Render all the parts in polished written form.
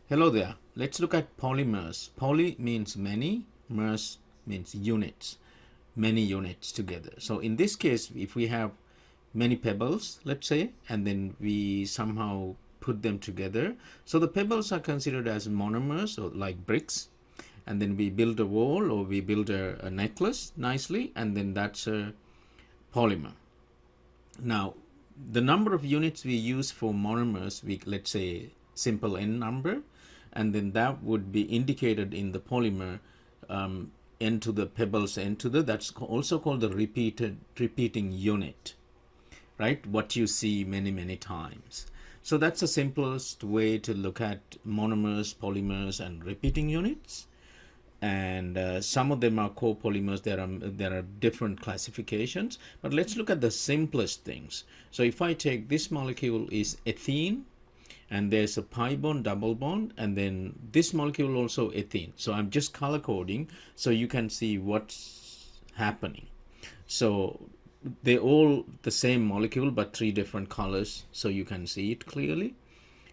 Hello there. Let's look at polymers. Poly means many, mers means units, many units together. So in this case, if we have many pebbles, let's say, and then we somehow put them together. So the pebbles are considered as monomers, or like bricks, and then we build a wall or we build a necklace nicely, and then that's a polymer. Now, the number of units we use for monomers, let's say simple n number, and then that would be indicated in the polymer n to the pebbles n to the, that's also called the repeating unit, right? What you see many times. So that's the simplest way to look at monomers, polymers, and repeating units. And some of them are copolymers. There are different classifications, but let's look at the simplest things. So if I take this molecule is ethene, and there's a pi bond, double bond, and then this molecule also ethene. So I'm just color coding so you can see what's happening. So they're all the same molecule but three different colors, so you can see it clearly.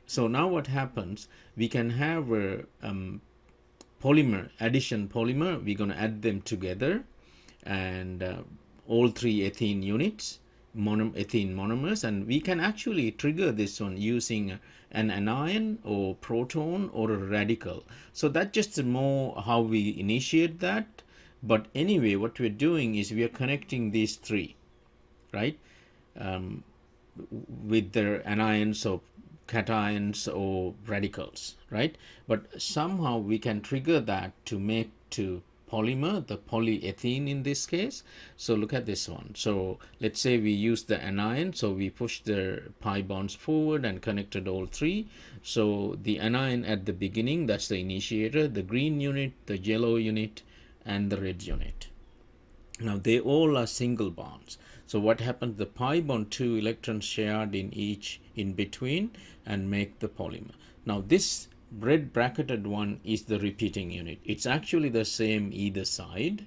So now what happens, we can have a polymer, addition polymer. We're going to add them together, and all three ethene units, ethene monomers, and we can actually trigger this one using an anion or proton or a radical. So that's just more how we initiate that. But anyway, what we're doing is we are connecting these three, right, with their anions or cations or radicals, right? But somehow we can trigger that to make to polymer, the polyethylene in this case. So look at this one. So let's say we use the anion, so we push the pi bonds forward and connected all three. So the anion at the beginning, that's the initiator, the green unit, the yellow unit, and the red unit. Now they all are single bonds. So what happens, the pi bond, 2 electrons shared in each in between and make the polymer. Now this red bracketed one is the repeating unit. It's actually the same either side,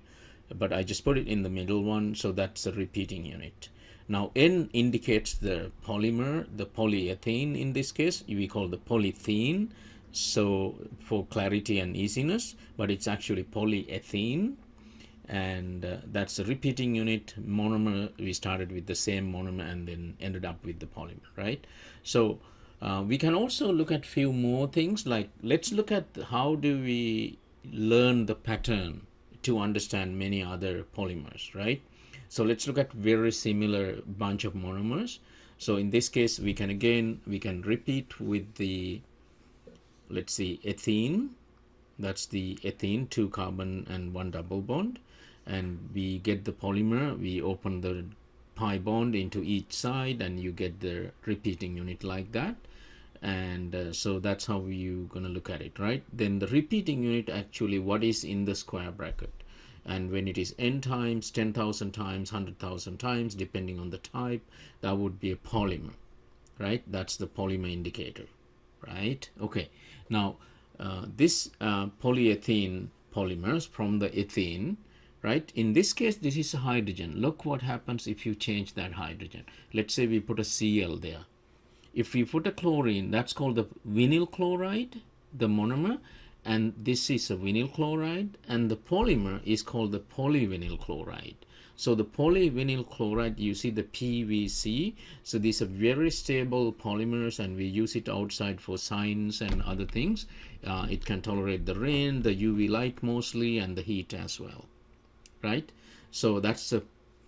but I just put it in the middle one, so that's the repeating unit. Now N indicates the polymer, the polyethylene in this case, we call the polythene, so for clarity and easiness, but it's actually polyethylene. And that's a repeating unit. Monomer, we started with the same monomer and then ended up with the polymer, right? So we can also look at few more things, like let's look at how do we learn the pattern to understand many other polymers, right? So let's look at very similar bunch of monomers. So in this case, we can repeat with the, let's see, ethene. That's the ethene, 2 carbon and 1 double bond, and we get the polymer. We open the pi bond into each side and you get the repeating unit like that. And so that's how you're going to look at it, right? Then the repeating unit, actually what is in the square bracket, and when it is n times, 10,000 times, 100,000 times, depending on the type, that would be a polymer, right? That's the polymer indicator, right? Okay, now this polyethylene polymers from the ethene, right? In this case, this is a hydrogen. Look what happens if you change that hydrogen. Let's say we put a Cl there. If we put a chlorine, that's called the vinyl chloride, the monomer, and this is a vinyl chloride, and the polymer is called the polyvinyl chloride. So the polyvinyl chloride, you see the PVC. So these are very stable polymers, and we use it outside for science and other things. It can tolerate the rain, the UV light mostly, and the heat as well, right? So that's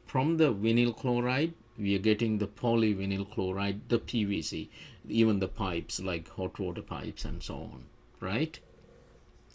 from the vinyl chloride, we are getting the polyvinyl chloride, the PVC, even the pipes like hot water pipes and so on, right?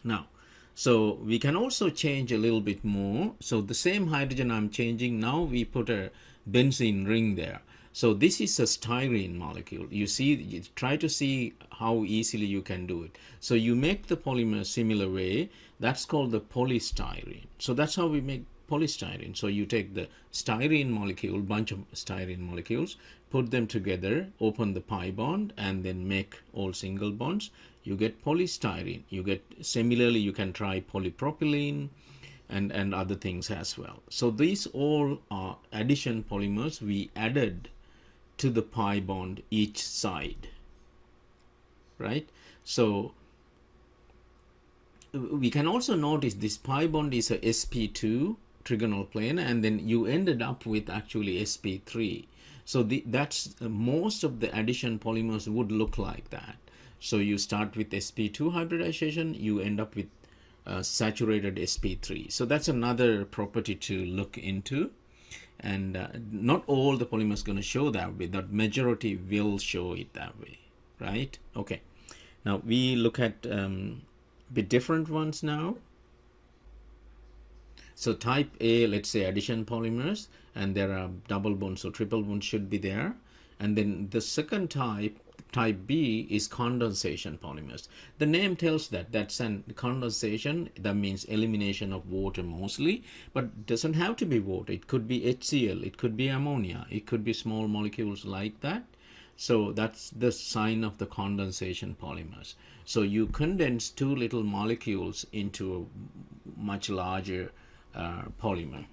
Now, so we can also change a little bit more. So the same hydrogen I'm changing, now we put a benzene ring there. So this is a styrene molecule. You see, you try to see how easily you can do it. So you make the polymer similar way. That's called the polystyrene. So that's how we make polystyrene. So you take the styrene molecule, bunch of styrene molecules, put them together, open the pi bond, and then make all single bonds. You get polystyrene. You get, similarly, you can try polypropylene and other things as well. So these all are addition polymers we added to the pi bond each side, right? So we can also notice this pi bond is a sp2 trigonal plane, and then you ended up with actually sp3. So that's most of the addition polymers would look like that. So you start with sp2 hybridization, you end up with saturated sp3. So that's another property to look into. And not all the polymers going to show that way, but majority will show it that way, right? Okay, now we look at bit different ones now. So type A, let's say addition polymers, and there are double bonds, so triple bonds should be there. And then the second type, type B, is condensation polymers. The name tells that that's an condensation, that means elimination of water mostly, but it doesn't have to be water. It could be HCl, it could be ammonia, it could be small molecules like that. So that's the sign of the condensation polymers. So you condense two little molecules into a much larger polymer,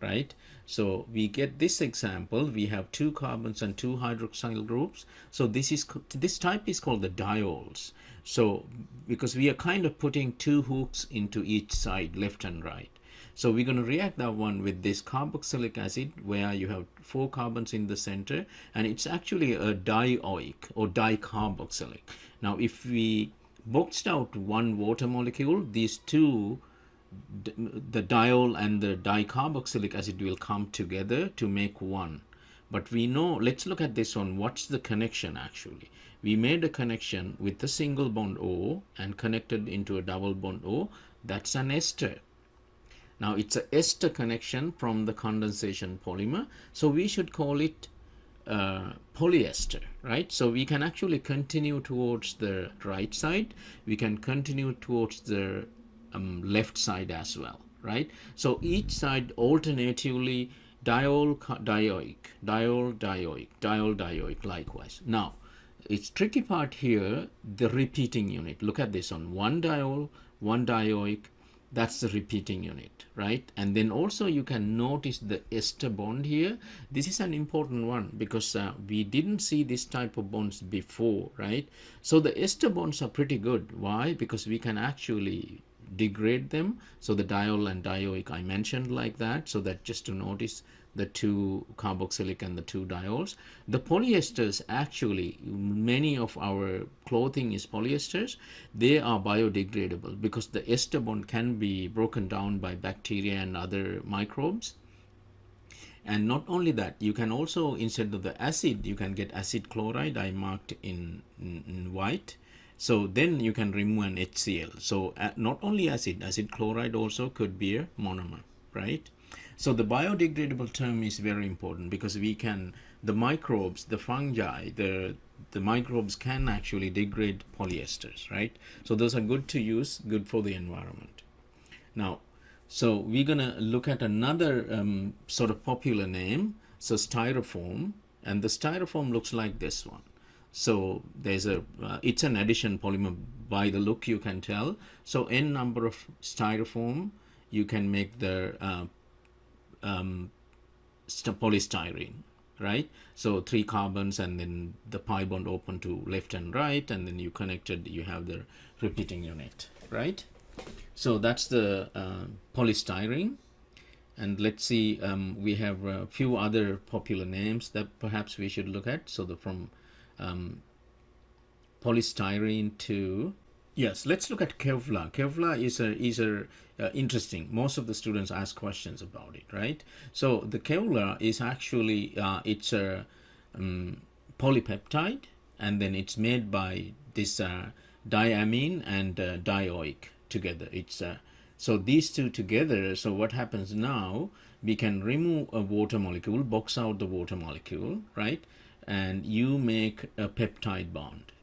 right? So we get this example. We have two carbons and two hydroxyl groups. So this type is called the diols. So because we are kind of putting two hooks into each side, left and right. So we're going to react that one with this carboxylic acid, where you have 4 carbons in the center, and it's actually a dioic or dicarboxylic. Now if we boxed out one water molecule, these two, the diol and the dicarboxylic acid, will come together to make one. But we know, let's look at this one. What's the connection actually? We made a connection with the single bond O and connected into a double bond O. That's an ester. Now it's a ester connection from the condensation polymer, so we should call it polyester, right? So we can actually continue towards the right side, we can continue towards the left side as well, right? So each side alternatively, diol dioic, diol dioic, diol dioic likewise. Now it's tricky part here, the repeating unit. Look at this one, one diol, one dioic, that's the repeating unit, right? And then also you can notice the ester bond here. This is an important one because we didn't see this type of bonds before, right? So the ester bonds are pretty good. Why? Because we can actually degrade them. So the diol and dioic I mentioned like that, so that just to notice the two carboxylic and the two diols. The polyesters, actually many of our clothing is polyesters, they are biodegradable because the ester bond can be broken down by bacteria and other microbes. And not only that, you can also, instead of the acid, you can get acid chloride, I marked in white. So then you can remove an HCl. So not only acid chloride also could be a monomer, right? So the biodegradable term is very important because we can, the microbes, the fungi, the microbes can actually degrade polyesters, right? So those are good to use, good for the environment. Now, so we're gonna look at another sort of popular name, so Styrofoam, and the Styrofoam looks like this one. So there's a, it's an addition polymer, by the look you can tell. So n number of Styrofoam, you can make the polystyrene, right? So 3 carbons and then the pi bond open to left and right, and then you connected, you have the repeating unit, right? So that's the polystyrene. And let's see, we have a few other popular names that perhaps we should look at. So from polystyrene to, yes, let's look at Kevlar. Kevlar is interesting. Most of the students ask questions about it, right? So the Kevlar is actually, it's a polypeptide, and then it's made by this diamine and dioic together. It's so these two together, so what happens now, we can remove a water molecule, box out the water molecule, right? And you make a peptide bond.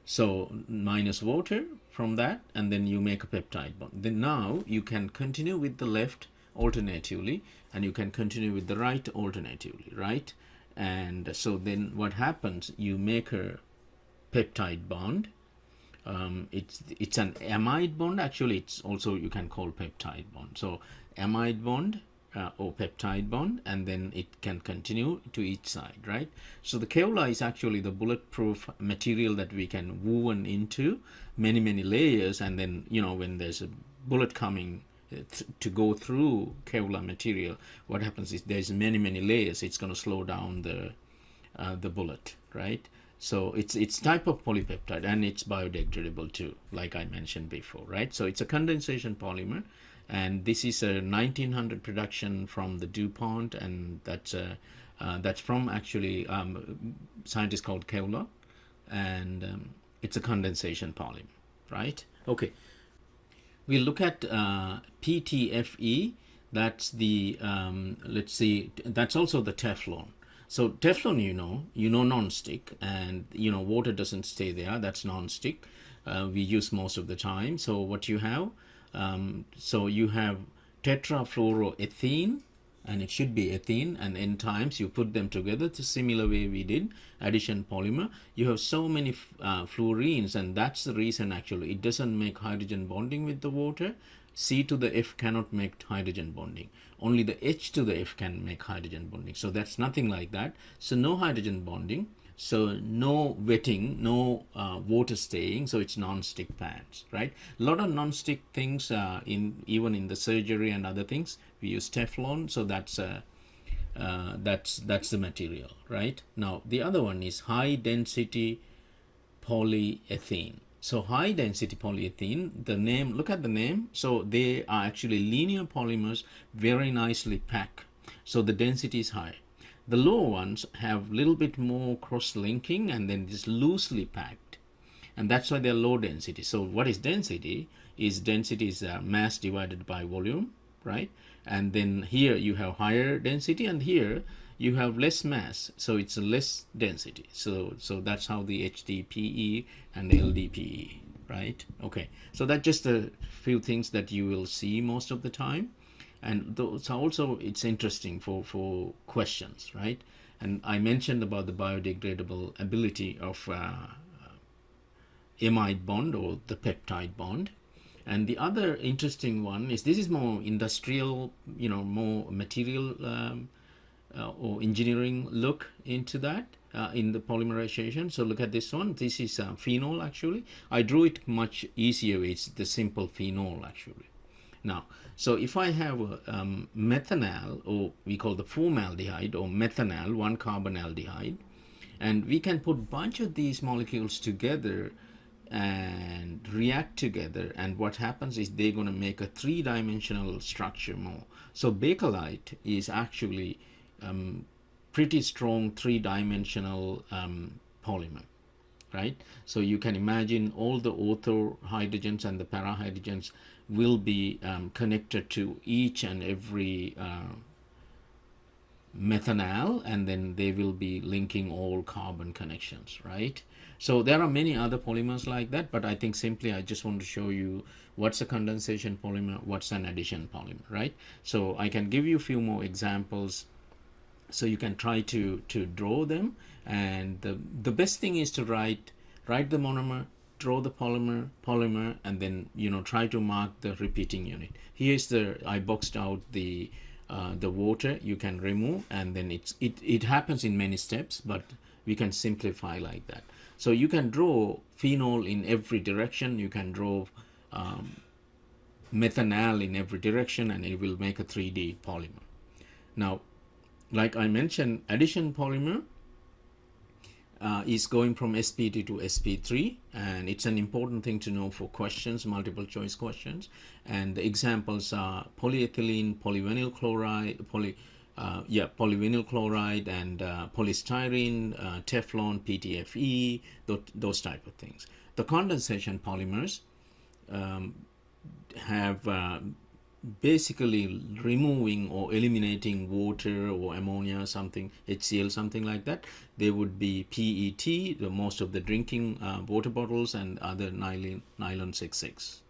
So minus water from that, and then you make a peptide bond. Then now you can continue with the left alternatively, and you can continue with the right alternatively, right? And so then what happens, you make a peptide bond. It's an amide bond. Actually, it's also, you can call peptide bond. So amide bond, or peptide bond, and then it can continue to each side, right? So the Kevlar is actually the bulletproof material that we can woven into many layers, and then when there's a bullet coming to go through Kevlar material, what happens is there's many layers. It's going to slow down the bullet, right? So it's type of polypeptide, and it's biodegradable too, like I mentioned before, right? So it's a condensation polymer, and this is a 1900 production from the DuPont, and that's from actually scientist called Kevlar, and it's a condensation polymer, right? Okay, we look at PTFE. That's the let's see, that's also the Teflon. So Teflon, non-stick, and water doesn't stay there. That's non-stick. We use most of the time. So what you have, so you have tetrafluoroethene, and it should be ethene, and n times you put them together the similar way we did addition polymer. You have so many fluorines, and that's the reason actually it doesn't make hydrogen bonding with the water. C to the F cannot make hydrogen bonding. Only the H to the F can make hydrogen bonding. So that's nothing like that. So no hydrogen bonding. So no wetting, no water staying. So it's non-stick pans, right? A lot of non-stick things even in the surgery and other things we use Teflon. So that's the material, right? Now the other one is high density polyethylene. So high density polyethylene, the name, look at the name. So they are actually linear polymers, very nicely packed. So the density is high. The lower ones have a little bit more cross-linking, and then this loosely packed. And that's why they're low density. So what is density? Density is mass divided by volume, right? And then here you have higher density, and here you have less mass, so it's less density. So that's how the HDPE and LDPE, right? Okay, so that's just a few things that you will see most of the time, and those also, it's interesting for questions, right? And I mentioned about the biodegradable ability of amide bond or the peptide bond. And the other interesting one is, this is more industrial, more material or engineering look into that in the polymerization. So look at this one. This is phenol actually. I drew it much easier. It's the simple phenol actually. Now, so if I have methanol, or we call the formaldehyde, or methanol, 1-carbon aldehyde, and we can put bunch of these molecules together and react together, and what happens is they're going to make a 3-dimensional structure more. So bakelite is actually pretty strong 3-dimensional polymer, right? So you can imagine all the ortho hydrogens and the para hydrogens will be connected to each and every methanol, and then they will be linking all carbon connections, right? So there are many other polymers like that, but I think simply I just want to show you what's a condensation polymer, what's an addition polymer, right? So I can give you a few more examples so you can try to draw them, and the best thing is to write the monomer, draw the polymer, and then try to mark the repeating unit. Here's I boxed out the water. You can remove, and then it happens in many steps, but we can simplify like that. So you can draw phenol in every direction. You can draw methanol in every direction, and it will make a 3D polymer. Now, like I mentioned, addition polymer is going from sp2 to sp3, and it's an important thing to know for questions, multiple choice questions. And the examples are polyethylene, polyvinyl chloride, polyvinyl chloride, and polystyrene, Teflon, PTFE, those type of things. The condensation polymers have basically removing or eliminating water or ammonia, something, HCl, something like that. They would be PET, most of the drinking water bottles, and other nylon 66.